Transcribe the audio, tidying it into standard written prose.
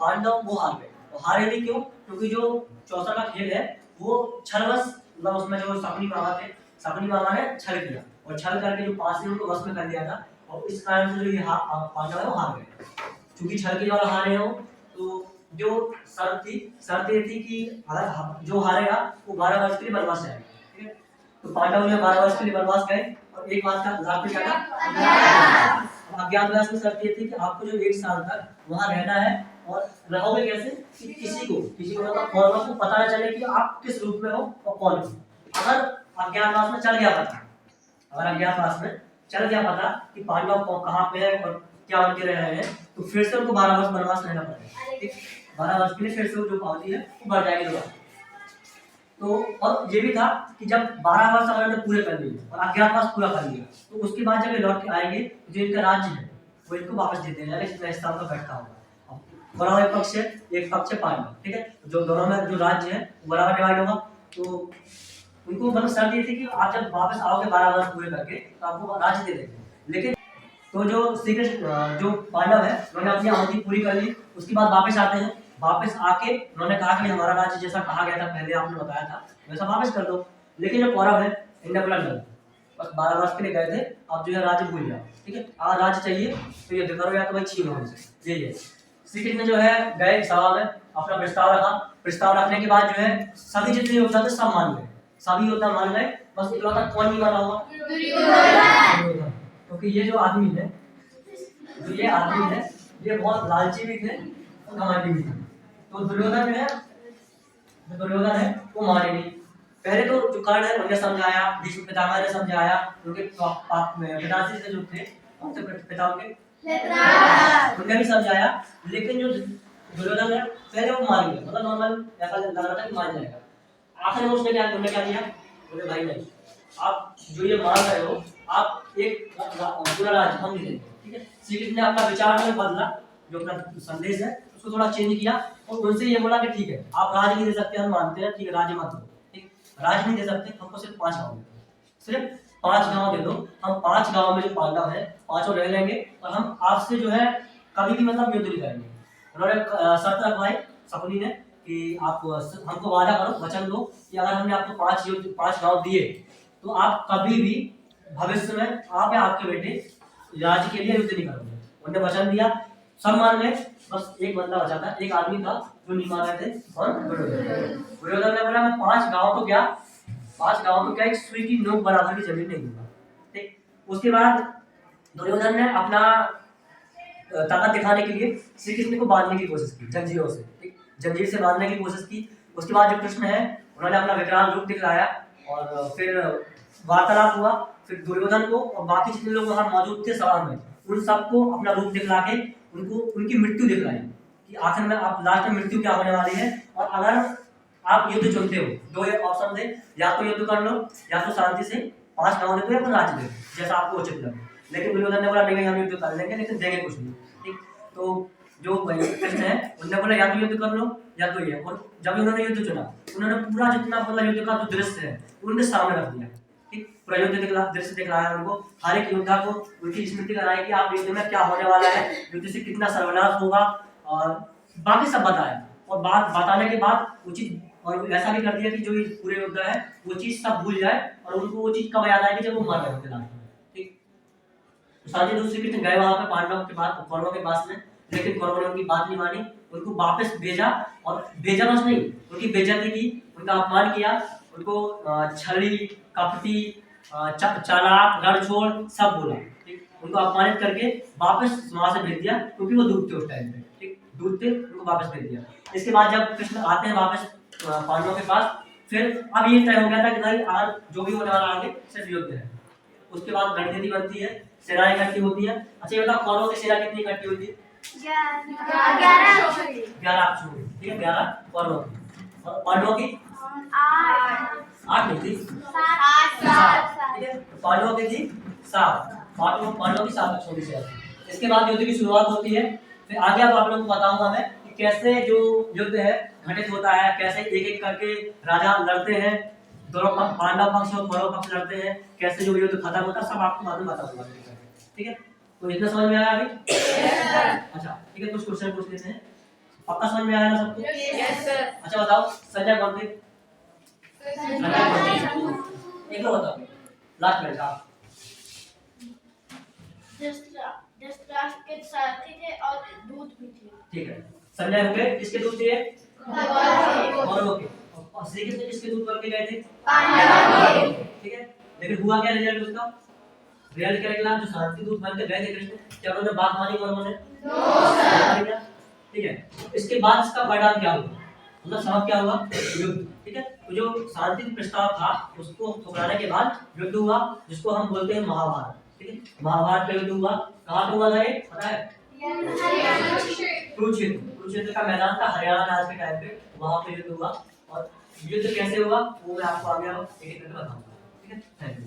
पांडव वो हार गए। और हारे भी क्यों? क्योंकि जो चौसा का खेल है वो छलवश, मतलब उसमें जो शकुनी मामा थे, शकुनी मामा ने छल किया और छल करके जो पास उनको वश में कर लिया था, और इस कारण से जो ये पांडव है वो हार गए। क्योंकि छल के द्वारा हारे हो, तो जो शर्त ये थी कि अगर जो हारेगा वो 12 वर्ष के लिए वनवास जाएगा। ठीक है, तो पांडव जो 12 वर्ष के लिए वनवास गए, और एक बात का लाभ क्या था? अज्ञातवास में शर्त ये थी कि आपको जो 1 साल तक वहां रहना है, और रहोगे कैसे कि किसी को मतलब कौरवों को पता न चले कि आप किस रूप में हो और कौन हो। अगर अज्ञातवास में चल गया पता, अगर अज्ञातवास में चल गया पता कि पांडव कहाँ पे है और क्या बन के रह रहे हैं, तो फिर से उनको 12 वर्ष वनवास रहना पड़ेगा। ठीक, 12 वर्ष के लिए फिर से जो पावती है वो बढ़ जाएगी दोबारा। तो और ये भी था कि जब 12 वर्ष अगर पूरे कर लिए और अज्ञातवास पूरा कर लिया, तो उसके बाद जब ये लौट के आएंगे, जो इनका राज्य है वो इनको वापस दे देना है, जितना हिस्सा उनका बैठता होगा। बराबर एक पक्ष है पांडव। ठीक है, जो दोनों में जो राज्य है वो बराबर डिवाइड होगा। तो उनको मतलब शर्त ये थी कि आप जब वापस आओगे 12 वर्ष पूरे करके, तो आपको राज्य दे देंगे। लेकिन तो जो श्री कृष्ण जो पांडव है उन्होंने अपनी आहुति पूरी कर ली, उसके बाद वापस आते हैं। वापस आके उन्होंने कहा कि हमारा राज्य जैसा कहा गया था पहले आपने बताया था वैसा वापस कर दो। लेकिन जो कौरव है इन्होंने बोला नहीं, बस 12 वर्ष के लिए गए थे, अब जो है राज्य भूल जाओ। ठीक है, आज राज्य चाहिए तो युद्ध करो या तो भाई छीनो हमसे। यही है। श्री कृष्ण जो है गए सभा में, अपना प्रस्ताव रखा। प्रस्ताव रखने के बाद जो है सभी जितने योद्धा थे सब मान गए, सभी योद्धा मान गए। बस इकलौता कौन नहीं माना हुआ? दुर्योधन। क्योंकि ये जो आदमी है, ये बहुत लालची भी थे और घमंडी भी थे। तो दुर्योधन है वो माने नहीं। पहले तो जो कर्ण है उन्हें समझाया, भीष्म पितामह ने समझाया, उनके पिताजी से जो थे उनके पिता उन्हें भी समझाया। लेकिन जो दुर्योधन है पहले वो मान गया, मतलब नॉर्मल ऐसा लग रहा था कि मान जाएगा। आखिर में उसने क्या किया? बोले भाई नहीं, आप जो ये मान रहे हो, आप एक पूरा राज्य हम नहीं देंगे। ठीक है, श्री कृष्ण ने अपना विचार में बदला, जो अपना संदेश है उसको थोड़ा चेंज किया, और उनसे ये बोला कि ठीक है आप राज्य नहीं दे सकते, हम मानते हैं, ठीक है राज्य मत दो। ठीक, राज्य नहीं दे सकते, हमको सिर्फ 5 गाँव दे दो, सिर्फ 5 गाँव दे दो। हम 5 गाँव में जो पांडव है 5 रह लेंगे, और हम आपसे जो है कभी भी मतलब युद्ध नहीं करेंगे। उन्होंने शर्त रखवाई शकुनी ने कि आप हमको वादा करो, वचन दो कि अगर हमने आपको 5 गाँव दिए तो आप कभी भी भविष्य में आप या आपके बेटे राज्य के लिए युद्ध नहीं करोगे। उन्होंने वचन दिया, सब मान गए। बस एक बंदा बचा था, एक आदमी था जो नहीं मान रहे थे, और दुर्योधन ने बोला मैं 5 गाँव तो क्या एक सुई की नोक बराबर की जमीन नहीं दूंगा। ठीक, उसके बाद दुर्योधन ने अपना ताकत दिखाने के लिए श्री कृष्ण को बांधने की कोशिश की जंजीरों से। ठीक, जंजीर से बांधने की कोशिश की। उसके बाद जो कृष्ण है उन्होंने अपना विकराल रूप दिखलाया, और फिर वार्तालाप हुआ। फिर दुर्योधन को और बाकी जितने लोग वहां मौजूद थे सभा में, उन सबको अपना रूप दिखला के उनको उनकी मृत्यु दिखलाई कि आखिर में आप लास्ट में मृत्यु क्या होने वाली है। और अगर आप युद्ध चुनते हो, 2 ऑप्शन थे, या तो युद्ध कर लो या तो शांति से 5 गाँव दे दो या फिर राज्य दे दो, जैसा आपको उचित लगे। लेकिन दुर्योधन ने बोला नहीं हम युद्ध कर लेंगे, लेकिन देंगे कुछ नहीं। ठीक, तो जो कृष्ण है उन्होंने बोला या तो युद्ध कर लो या तो ये। और जब उन्होंने युद्ध चुना, उन्होंने पूरा जितना मतलब युद्ध का जो दृश्य है उनके सामने रख दिया। ठीक, पूरा युद्ध दृश्य दिखलाया उनको, हर एक योद्धा को उनकी स्मृति कराई कि आप युद्ध में क्या होने वाला है, युद्ध से कितना सर्वनाश होगा, और बाकी सब बताया। और बात बताने के बाद उचित और ऐसा भी कर दिया कि जो पूरे योद्धा है वो चीज सब भूल जाए, और उनको वो चीज कब याद आएगी जब वो मर रहे होते लास्ट में। ठीक, साथ ही श्री कृष्ण गए वहां पे पांडवों के पास, कौरवों के पास में, लेकिन कौरवों ने उनकी बात नहीं मानी, उनको वापस भेजा। और भेजा बस नहीं, उनकी बेइज्जती की, उनका अपमान किया, उनको छली कपटी चालाक गढ़छोड़ सब बोला। ठीक, उनको अपमानित करके वापस वहां से भेज दिया, क्योंकि वो दूध थे उस टाइम पे। ठीक, दूध थे, उनको वापस भेज दिया। इसके बाद जब कृष्ण आते हैं वापस पांडवों के पास, फिर अब ये तय हो गया था कि भाई आज जो भी होने वाला आगे सिर्फ युद्ध है। उसके बाद रणनीति बनती है, सेनाएं इकट्ठी होती है। अच्छा ये बताओ कौरवों की सेना कितनी इकट्ठी होती है? 11 अक्षोहिणी। ठीक है, 11 कौरवों की, और पांडवों की 8 नहीं थी, 7। ठीक है, पांडवों की थी 7, पांडवों की 7 अक्षोहिणी सेना थी। इसके बाद युद्ध की शुरुआत होती है। फिर आगे अब आप लोगों को बताऊंगा मैं कि कैसे जो युद्ध है घटित होता है, कैसे एक एक करके राजा लड़ते हैं, दोनों पक्ष पांडव पक्ष और कौरव पक्ष लड़ते हैं, कैसे जो युद्ध खत्म होता है सब आपको बाद में बताऊंगा। ठीक है, तो इतना समझ में आया अभी? अच्छा ठीक है, कुछ क्वेश्चन पूछ लेते हैं। पक्का समझ में आया ना सबको? Yes sir. अच्छा बताओ संजय कौन थे? एक लोग बताओ लास्ट में आप। धृतराष्ट्र के सारथी थे और दूत भी थे। ठीक है, संजय हो गए, किसके दूत थे? कौरवों के। और श्री कृष्ण किसके दूत बन के गए थे? पांडवों के। ठीक है, लेकिन हुआ क्या रिजल्ट उसका? रिजल्ट क्या निकला? जो सारथी दूत बन के गए थे कृष्ण, क्या उन्होंने बात मानी कौरवों ने? नो। ठीक है, इसके बाद इसका परिणाम क्या हुआ? मतलब सबब क्या हुआ? युद्ध। ठीक है, तो जो शांति प्रस्ताव था उसको ठुकराने के बाद युद्ध हुआ, जिसको हम बोलते हैं महाभारत। ठीक है, महाभारत का युद्ध हुआ। कहाँ पे हुआ था ये पता है? कुरुक्षेत्र। कुरुक्षेत्र का मैदान था हरियाणा राज्य के टाइम पे, वहां पे युद्ध हुआ। और युद्ध कैसे हुआ वो मैं आपको आगे एक एक करके बताऊंगा। ठीक है, थैंक यू।